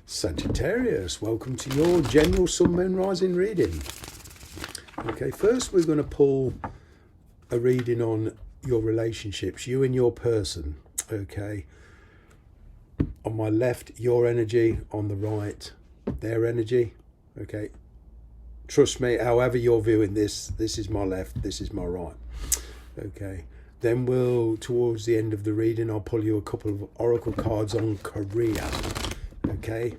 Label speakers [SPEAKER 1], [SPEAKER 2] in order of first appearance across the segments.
[SPEAKER 1] Sagittarius, welcome to your general sun, moon, rising reading. Okay, first we're going to pull a reading on your relationships, you and your person. Okay, on my left, your energy, on the right, their energy. Okay, trust me, however you're viewing this, this is my left, this is my right. Okay, then towards the end of the reading, I'll pull you a couple of oracle cards on career. Okay,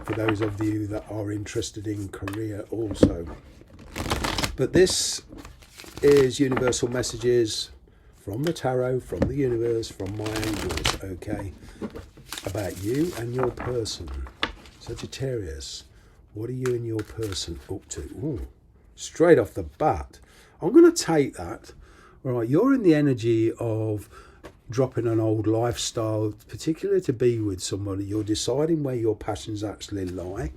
[SPEAKER 1] for those of you that are interested in career also. But this is universal messages from the tarot, from the universe, from my angels, okay, about you and your person. Sagittarius, what are you and your person up to? Ooh, straight off the bat, I'm going to take that. All right, you're in the energy of dropping an old lifestyle, particularly to be with somebody. You're deciding where your passions actually lie.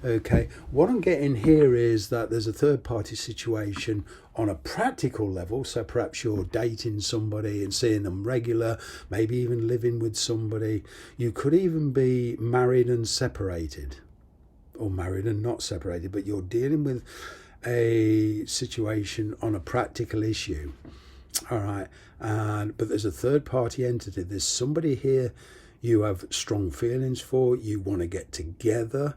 [SPEAKER 1] Okay, what I'm getting here is that there's a third party situation on a practical level. So perhaps you're dating somebody and seeing them regular, maybe even living with somebody. You could even be married and separated, or married and not separated, but you're dealing with a situation on a practical issue. All right, but there's a third party entity. There's somebody here you have strong feelings for, you want to get together,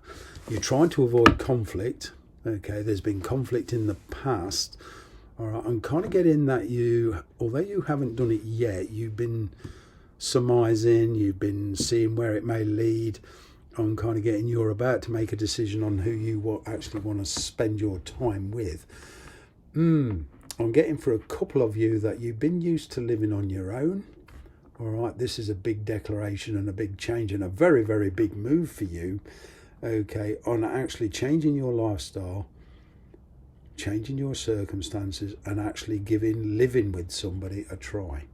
[SPEAKER 1] you're trying to avoid conflict. Okay, there's been conflict in the past. All right, I'm kind of getting that you, although you haven't done it yet, you've been surmising, you've been seeing where it may lead. I'm kind of getting you're about to make a decision on who you actually want to spend your time with. I'm getting for a couple of you that you've been used to living on your own. All right, this is a big declaration and a big change and a very, very big move for you. Okay, on actually changing your lifestyle, changing your circumstances, and actually living with somebody a try.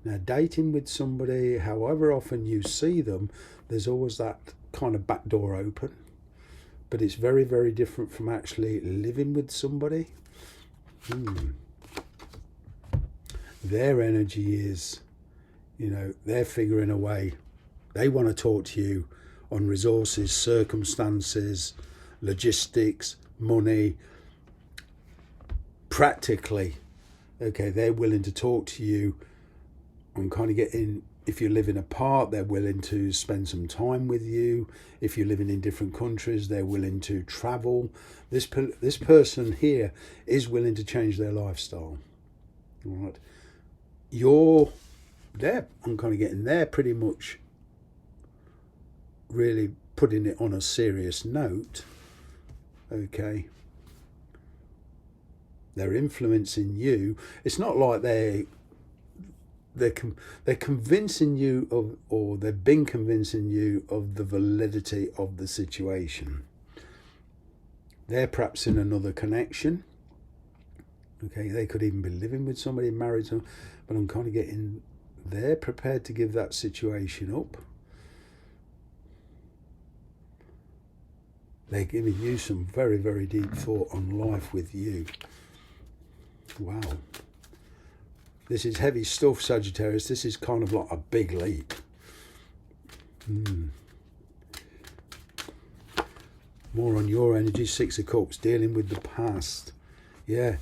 [SPEAKER 1] Now, dating with somebody, however often you see them, there's always that kind of back door open. But it's very, very different from actually living with somebody. Their energy is, they're figuring a way. They want to talk to you on resources, circumstances, logistics, money, practically. Okay, they're willing to talk to you. I'm kind of getting, if you're living apart, they're willing to spend some time with you. If you're living in different countries, they're willing to travel. This person here is willing to change their lifestyle. All right. I'm kind of getting there pretty much really putting it on a serious note. Okay. They're influencing you. It's not like they're convincing you of, or they've been convincing you of the validity of the situation. They're perhaps in another connection. Okay, they could even be living with somebody, married to them, but I'm kind of getting they're prepared to give that situation up. They're giving you some very, very deep thought on life with you. Wow. This is heavy stuff, Sagittarius. This is kind of like a big leap. More on your energy, Six of Cups, dealing with the past. Yeah,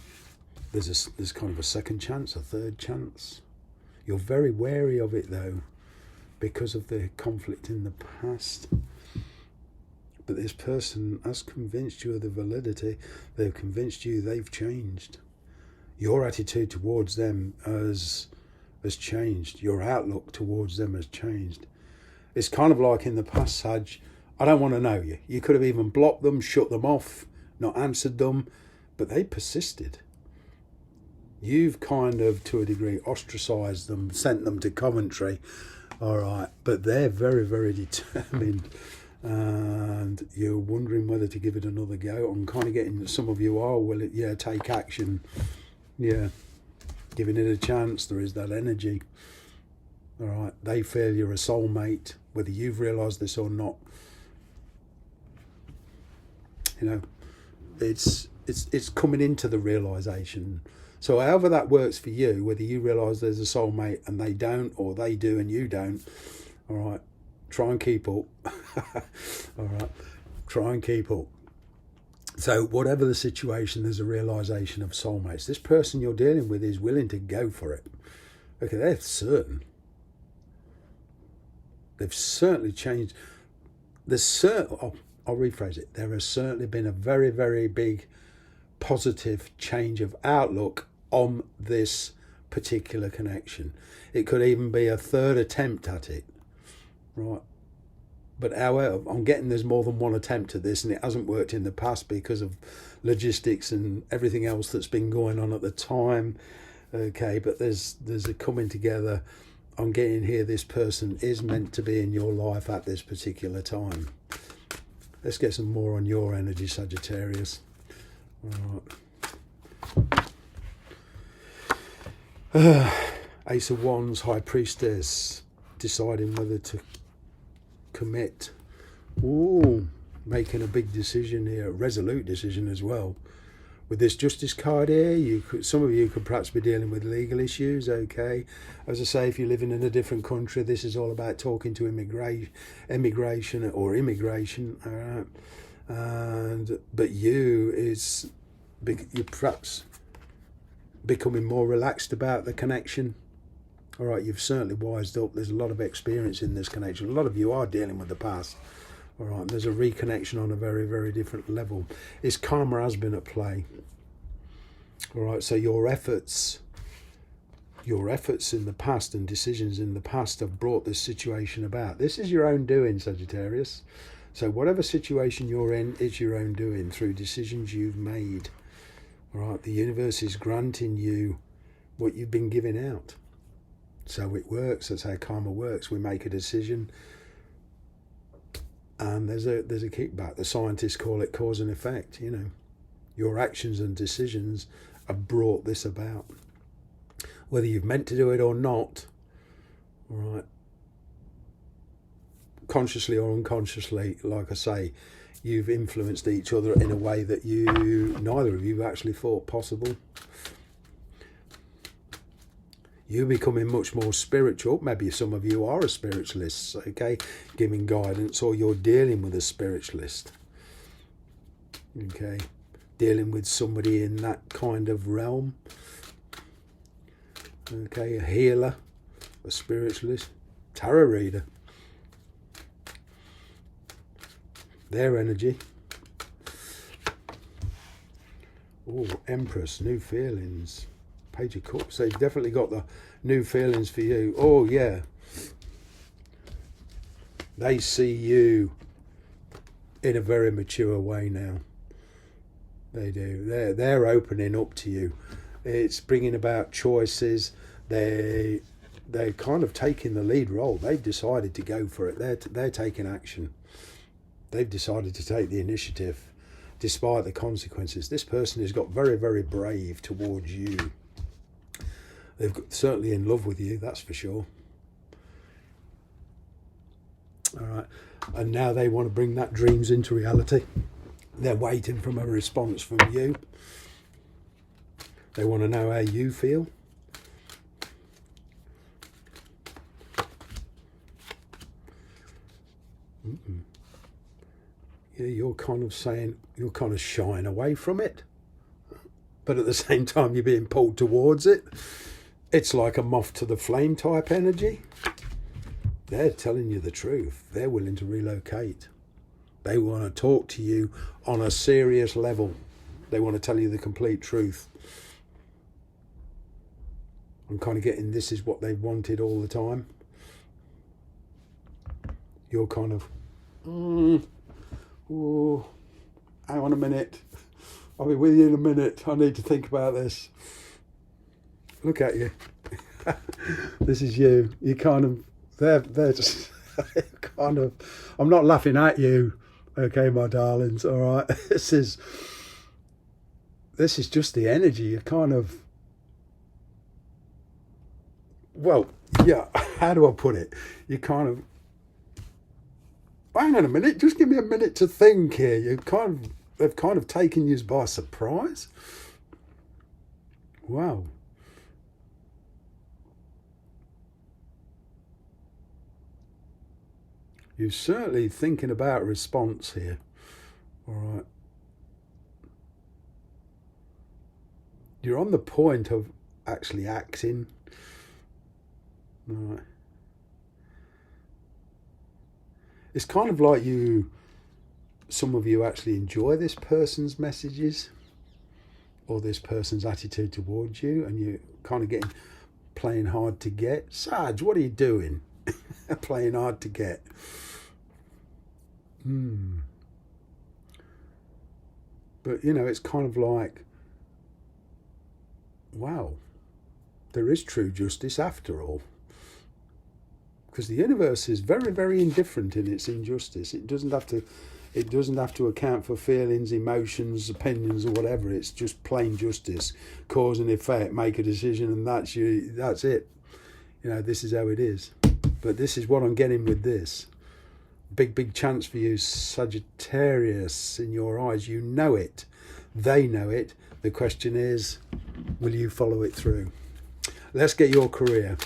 [SPEAKER 1] there's kind of a second chance, a third chance. You're very wary of it, though, because of the conflict in the past. But this person has convinced you of the validity. They've convinced you they've changed. Your attitude towards them has changed. Your outlook towards them has changed. It's kind of like in the past, Sag, I don't want to know you. You could have even blocked them, shut them off, not answered them, but they persisted. You've kind of, to a degree, ostracised them, sent them to Coventry, all right, but they're very, very determined, and you're wondering whether to give it another go. I'm kind of getting that some of you are willing, take action, giving it a chance. There is that energy, all right. They feel you're a soulmate, whether you've realised this or not. It's coming into the realisation. So however that works for you, whether you realise there's a soulmate and they don't, or they do and you don't, all right, Try and keep up. All right. Try and keep up. So whatever the situation, there's a realisation of soulmates. This person you're dealing with is willing to go for it. Okay, they're certain. They've certainly changed. I'll rephrase it. There has certainly been a very, very big positive change of outlook on this particular connection. It could even be a third attempt at it, right? But however, I'm getting there's more than one attempt at this, and it hasn't worked in the past because of logistics and everything else that's been going on at the time. Okay, but there's a coming together. I'm getting here, this person is meant to be in your life at this particular time. Let's get some more on your energy, Sagittarius. All right. Ace of Wands, High Priestess, deciding whether to commit. Ooh, making a big decision here, a resolute decision as well. With this Justice card here, some of you could perhaps be dealing with legal issues, okay? As I say, if you're living in a different country, this is all about talking to immigration, all right? But you're perhaps becoming more relaxed about the connection. All right, you've certainly wised up. There's a lot of experience in this connection. A lot of you are dealing with the past. All right, there's a reconnection on a very, very different level. Its karma has been at play. All right, so your efforts in the past and decisions in the past have brought this situation about. This is your own doing, Sagittarius. So whatever situation you're in, it's your own doing through decisions you've made. All right, the universe is granting you what you've been giving out. So it works. That's how karma works. We make a decision, and there's a kickback. The scientists call it cause and effect. You know, your actions and decisions have brought this about, whether you've meant to do it or not. All right, consciously or unconsciously, like I say, you've influenced each other in a way that neither of you actually thought possible. You're becoming much more spiritual. Maybe some of you are a spiritualist, okay, giving guidance, or you're dealing with a spiritualist, okay, dealing with somebody in that kind of realm, okay, a healer, a spiritualist, tarot reader, their energy. Oh, Empress, new feelings. Page of Cups. They've definitely got the new feelings for you. Oh yeah, they see you in a very mature way now. They do. They're opening up to you. It's bringing about choices. They're kind of taking the lead role. They've decided to go for it. They're taking action. They've decided to take the initiative despite the consequences. This person has got very, very brave towards you. They're certainly in love with you, that's for sure. All right. And now they want to bring that dreams into reality. They're waiting for a response from you. They want to know how you feel. Yeah, you're kind of saying, you're kind of shying away from it. But at the same time, you're being pulled towards it. It's like a moth to the flame type energy. They're telling you the truth. They're willing to relocate. They want to talk to you on a serious level. They want to tell you the complete truth. I'm kind of getting this is what they wanted all the time. You're kind of, oh, hang on a minute. I'll be with you in a minute. I need to think about this. Look at you. This is you. You kind of, they're just kind of, I'm not laughing at you, okay, my darlings, all right? This is just the energy. You're kind of, well, yeah, how do I put it? You kind of, hang on a minute, just give me a minute to think here. They've kind of taken you by surprise. Wow. You're certainly thinking about a response here. All right. You're on the point of actually acting. All right. It's kind of like some of you actually enjoy this person's messages or this person's attitude towards you, and you're kind of playing hard to get. Sag, what are you doing? Playing hard to get. But, it's kind of like, wow, there is true justice after all. Because the universe is very, very indifferent in its injustice. It doesn't have to account for feelings, emotions, opinions, or whatever. It's just plain justice, cause and effect. Make a decision, and that's it. This is how it is. But this is what I'm getting with this. Big chance for you, Sagittarius, in your eyes. You know it. They know it. The question is, will you follow it through? Let's get your career.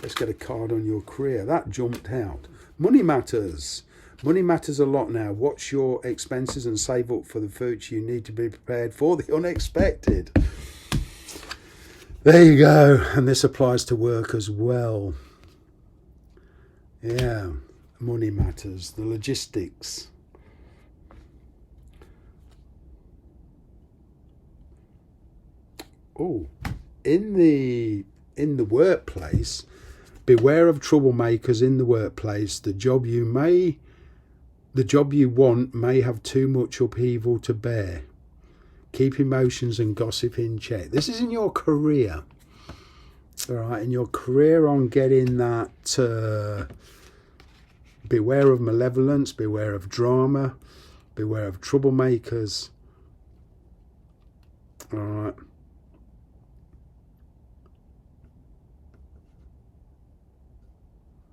[SPEAKER 1] Let's get a card on your career. That jumped out. Money matters. Money matters a lot now. Watch your expenses and save up for the future. You need to be prepared for the unexpected. There you go. And this applies to work as well. Yeah. Money matters. The logistics. Oh, in the workplace, beware of troublemakers in the workplace. The job you want may have too much upheaval to bear. Keep emotions and gossip in check. This is in your career. All right, in your career on getting that, beware of malevolence, beware of drama, beware of troublemakers. All right.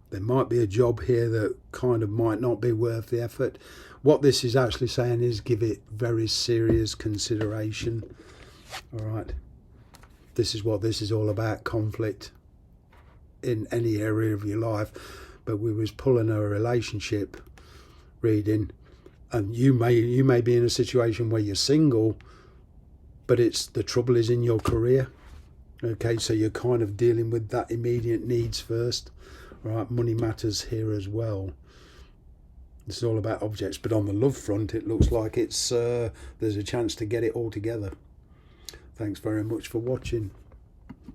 [SPEAKER 1] There might be a job here that kind of might not be worth the effort. What this is actually saying is give it very serious consideration. All right. This is what this is all about, conflict in any area of your life. But we was pulling a relationship reading, and you may be in a situation where you're single, but the trouble is in your career. Okay, so you're kind of dealing with that immediate needs first. Right, money matters here as well. This is all about objects, but on the love front, it looks like there's a chance to get it all together. Thanks very much for watching.